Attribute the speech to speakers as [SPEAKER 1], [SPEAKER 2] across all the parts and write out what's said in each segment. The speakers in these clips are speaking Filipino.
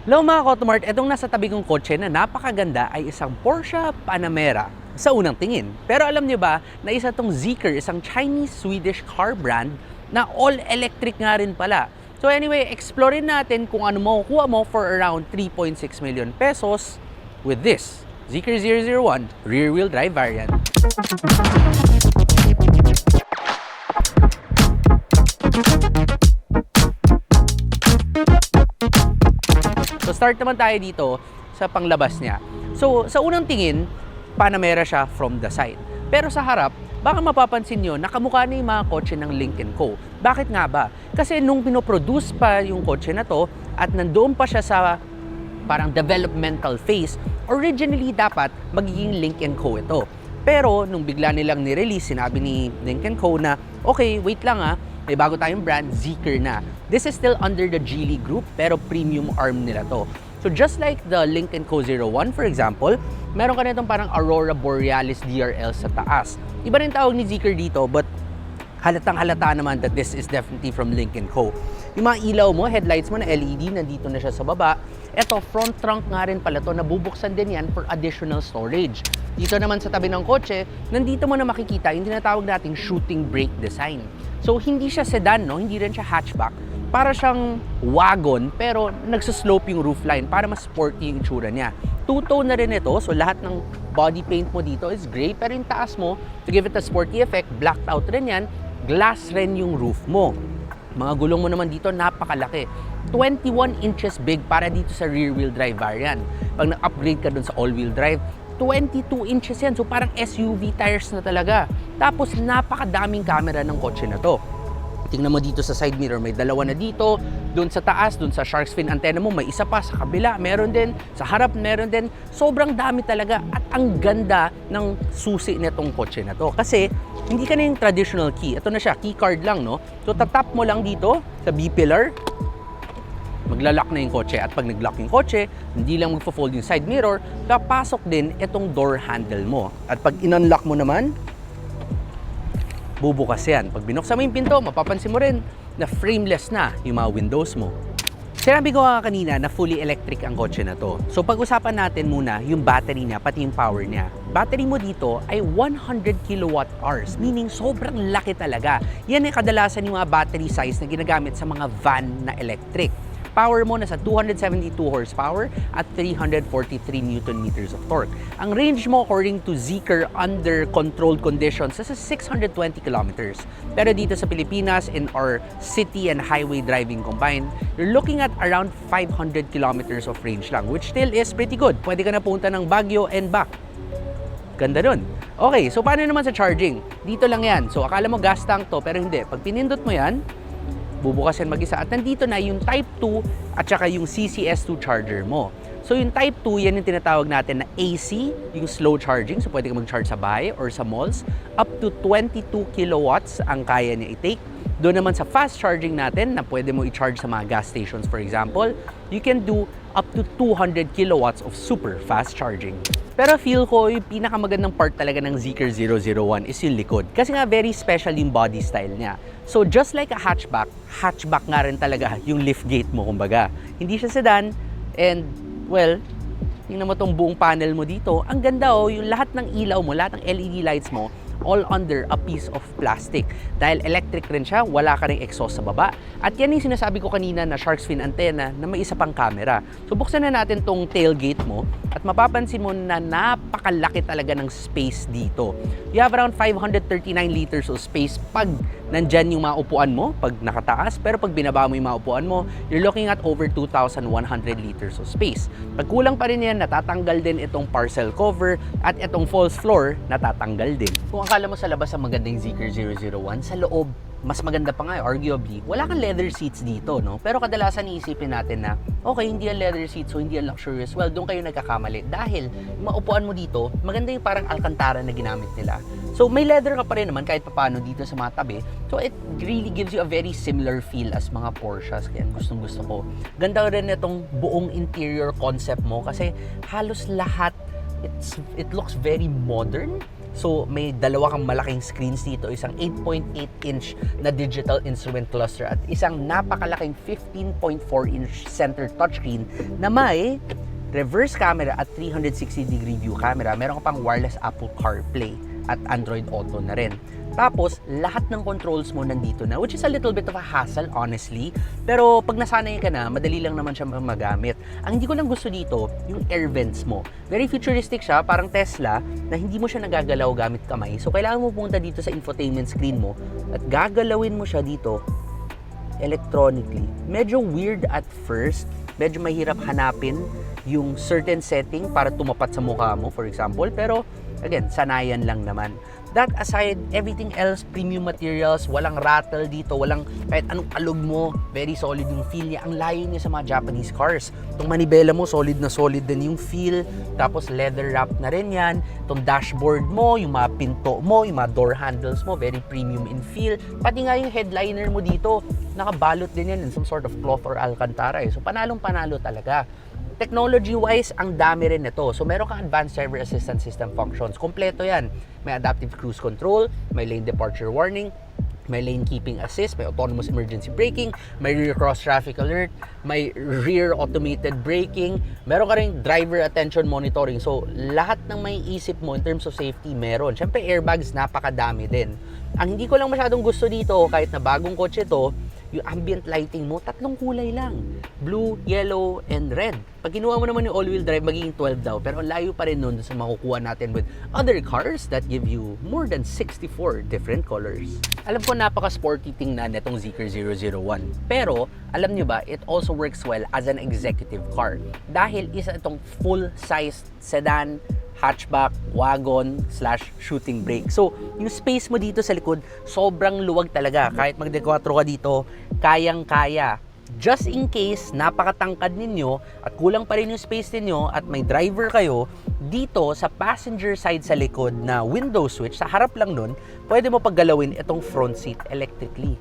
[SPEAKER 1] Hello mga Kotomart, etong nasa tabi kong kotse na napakaganda ay isang Porsche Panamera sa unang tingin. Pero alam niyo ba na isa tong Zeekr, isang Chinese-Swedish car brand na all-electric nga rin pala. So anyway, explorein natin kung ano makukuha mo for around 3.6 million pesos with this Zeekr 001 rear-wheel drive variant. So start naman tayo dito sa panglabas niya. So sa unang tingin, Panamera siya from the side. Pero sa harap, baka mapapansin nyo, nakamukha na yung mga kotse ng Lynk & Co. Bakit nga ba? Kasi nung pinoproduce pa yung kotse na to at nandoon pa siya sa parang developmental phase, originally dapat magiging Lynk & Co ito. Pero nung bigla nilang nirelease, sinabi ni Lynk & Co na, okay, wait lang may bago tayong brand, Zeekr na. This is still under the Geely Group, pero premium arm nila to. So just like the Lynk & Co 01, for example, meron ka na itong parang Aurora Borealis DRL sa taas. Iba rin tawag ni Zeekr dito, but halatang-halata naman that this is definitely from Lynk & Co. Yung mga ilaw mo, headlights mo na LED, nandito na siya sa baba. Ito, front trunk nga rin pala to, nabubuksan din yan for additional storage. Dito naman sa tabi ng kotse, nandito mo na makikita yung tinatawag nating shooting brake design. So, hindi siya sedan, no? Hindi rin siya hatchback. Para siyang wagon, pero nagsaslope yung roofline para mas sporty yung itsura niya. Two-tone na rin ito, so lahat ng body paint mo dito is gray, pero yung taas mo, to give it a sporty effect, blacked out rin yan, glass rin yung roof mo. Mga gulong mo naman dito, napakalaki. 21 inches big para dito sa rear-wheel drive variant. Pag na-upgrade ka dun sa all-wheel drive, 22 inches yan. So parang SUV tires na talaga. Tapos napakadaming camera ng kotse na to. Tingnan mo dito sa side mirror, may dalawa na dito. Doon sa taas, doon sa shark's fin antenna mo, may isa pa. Sa kabila, meron din. Sa harap, meron din. Sobrang dami talaga. At ang ganda ng susi nitong kotse na to. Kasi hindi ka na yung traditional key. Ito na siya, key card lang, no? So tatap mo lang dito sa B-pillar. Maglalak na yung kotse. At pag nag-lock yung kotse, hindi lang magpo-fold yung side mirror, papasok din itong door handle mo. At pag in-unlock mo naman, bubukas yan. Pag binuksan mo yung pinto, mapapansin mo rin na frameless na yung mga windows mo. Sinabi ko nga kanina na fully electric ang kotse na to. So pag-usapan natin muna yung battery niya, pati yung power niya. Battery mo dito ay 100 kilowatt hours, meaning sobrang laki talaga. Yan ay kadalasan yung mga battery size na ginagamit sa mga van na electric. Power mo nasa 272 horsepower at 343 Newton meters of torque. Ang range mo according to Zeekr under controlled conditions is 620 kilometers. Pero dito sa Pilipinas, in our city and highway driving combined, you're looking at around 500 kilometers of range lang, which still is pretty good. Pwede ka na punta ng Baguio and back. Ganda dun. Okay, so paano naman sa charging? Dito lang yan. So akala mo gas tank to, pero hindi. Pag pinindot mo yan, bubukas yan mag-isa. At nandito na yung Type 2 at saka yung CCS2 charger mo. So yung Type 2, yan yung tinatawag natin na AC, yung slow charging. So pwede ka mag-charge sa bahay or sa malls. Up to 22 kilowatts ang kaya niya i-take. Doon naman sa fast charging natin na pwede mo i-charge sa mga gas stations, for example, you can do up to 200 kilowatts of super fast charging. Pero feel ko, yung pinakamagandang part talaga ng Zeekr 001 is yung likod. Kasi nga very special yung body style niya. So just like a hatchback nga rin talaga yung liftgate mo, kumbaga. Hindi siya sedan, and well, tingnan mo tong buong panel mo dito. Ang ganda yung lahat ng ilaw mo, lahat ng LED lights mo, all under a piece of plastic. Dahil electric rin siya, wala ka ring exhaust sa baba. At yan yung sinasabi ko kanina na shark's fin antenna na may isa pang camera. So buksan na natin tong tailgate mo at mapapansin mo na napakalaki talaga ng space dito. You have around 539 liters of space pag nandyan yung mga upuan mo, pag nakataas. Pero pag binaba mo yung mga upuan mo, you're looking at over 2,100 liters of space. Pag kulang pa rin yan, natatanggal din itong parcel cover at itong false floor, natatanggal din. Kung akala mo sa labas ang magandang Zeekr 001, sa loob, mas maganda pa nga, arguably. Wala kang leather seats dito, no? Pero kadalasan iisipin natin na, okay, hindi yan leather seats, so hindi yan luxurious. Well, doon kayo nagkakamali. Dahil, yung maupuan mo dito, maganda yung parang alcantara na ginamit nila. So, may leather ka pa rin naman kahit papano dito sa mga tabi. So, it really gives you a very similar feel as mga Porsches. Kaya gustong gusto ko. Ganda rin itong buong interior concept mo kasi halos lahat, it looks very modern. So may dalawa kang malaking screens dito, isang 8.8-inch na digital instrument cluster at isang napakalaking 15.4-inch center touchscreen na may reverse camera at 360-degree view camera. Meron ka pang wireless Apple CarPlay at Android Auto na rin. Tapos, lahat ng controls mo nandito na, which is a little bit of a hassle, honestly. Pero pag nasanay ka na, madali lang naman siya magamit. Ang hindi ko lang gusto dito, yung air vents mo. Very futuristic siya, parang Tesla, na hindi mo siya nagagalaw gamit kamay. So, kailangan mo pumunta dito sa infotainment screen mo at gagalawin mo siya dito electronically. Medyo weird at first, medyo mahirap hanapin yung certain setting para tumapat sa mukha mo, for example. Pero, again, sanayan lang naman. That aside, everything else, premium materials, walang rattle dito, walang kahit anong alog mo, very solid yung feel niya. Ang layo niya sa mga Japanese cars. Itong manibela mo, solid na solid din yung feel. Tapos leather wrap na rin yan. Itong dashboard mo, yung mga pinto mo, yung mga door handles mo, very premium in feel. Pati nga yung headliner mo dito, nakabalot din yan in some sort of cloth or alcantara. So panalong-panalo talaga. Technology-wise, ang dami rin nito. So, meron kang advanced driver assistance system functions. Kompleto yan. May adaptive cruise control, may lane departure warning, may lane keeping assist, may autonomous emergency braking, may rear cross traffic alert, may rear automated braking, meron ka rin driver attention monitoring. So, lahat ng may isip mo in terms of safety, meron. Siyempre, airbags, napakadami din. Ang hindi ko lang masyadong gusto dito, kahit na bagong kotse to, yung ambient lighting mo, 3 kulay lang. Blue, yellow, and red. Pag kinuha mo naman yung all-wheel drive, magiging 12 daw. Pero ang layo pa rin nun sa makukuha natin with other cars that give you more than 64 different colors. Alam ko napaka-sporty tingnan netong Zeekr 001. Pero, alam nyo ba, it also works well as an executive car. Dahil isa itong full-size sedan, hatchback, wagon, / shooting brake. So, yung space mo dito sa likod, sobrang luwag talaga. Kahit magde-quattro ka dito, kayang-kaya. Just in case, napakatangkad ninyo at kulang pa rin yung space ninyo at may driver kayo, dito sa passenger side sa likod na window switch, sa harap lang nun, pwede mo paggalawin itong front seat electrically.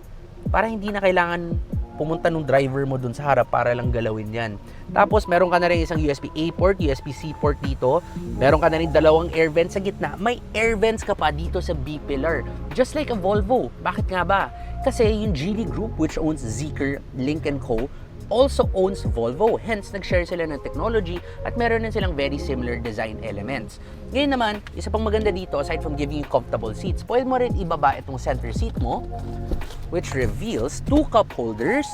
[SPEAKER 1] Para hindi na kailangan pumunta nung driver mo dun sa harap para lang galawin yan. Tapos, meron ka na rin isang USB-A port, USB-C port dito. Meron ka na rin 2 air vents sa gitna. May air vents ka pa dito sa B-pillar. Just like a Volvo. Bakit nga ba? Kasi yung Geely Group, which owns Zeekr, Lynk & Co., also owns Volvo. Hence, nag-share sila ng technology at meron din silang very similar design elements. Ngayon naman, isa pang maganda dito, aside from giving you comfortable seats, pwede mo rin ibaba itong center seat mo, which reveals 2 cup holders,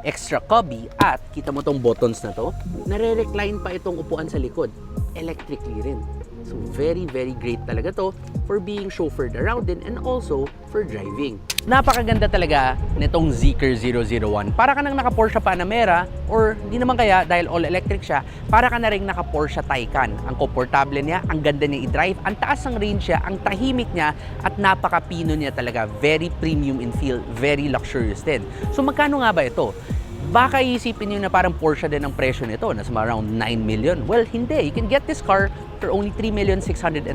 [SPEAKER 1] extra cubby, at kita mo tong buttons na to, nare-recline pa itong upuan sa likod. Electrically rin. So, very, very great talaga to for being chauffeured around din and also for driving. Napakaganda talaga nitong Zeekr 001. Para ka nang naka-Porsche Panamera or di naman kaya dahil all-electric siya, para ka na rin naka-Porsche Taycan. Ang komportable niya, ang ganda niya i-drive, ang taas ng range niya, ang tahimik niya, at napaka-pino niya talaga. Very premium in feel, very luxurious din. So magkano nga ba ito? Baka isipin nyo na parang Porsche din ang presyo nito, nasa around 9 million. Well, hindi. You can get this car for only 3,625,000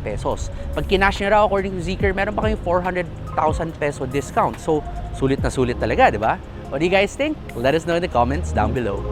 [SPEAKER 1] pesos. Pag kinash nyo raw, according to Zeekr, meron pa kayong 400,000 peso discount. So, sulit na sulit talaga, di ba? What do you guys think? Let us know in the comments down below.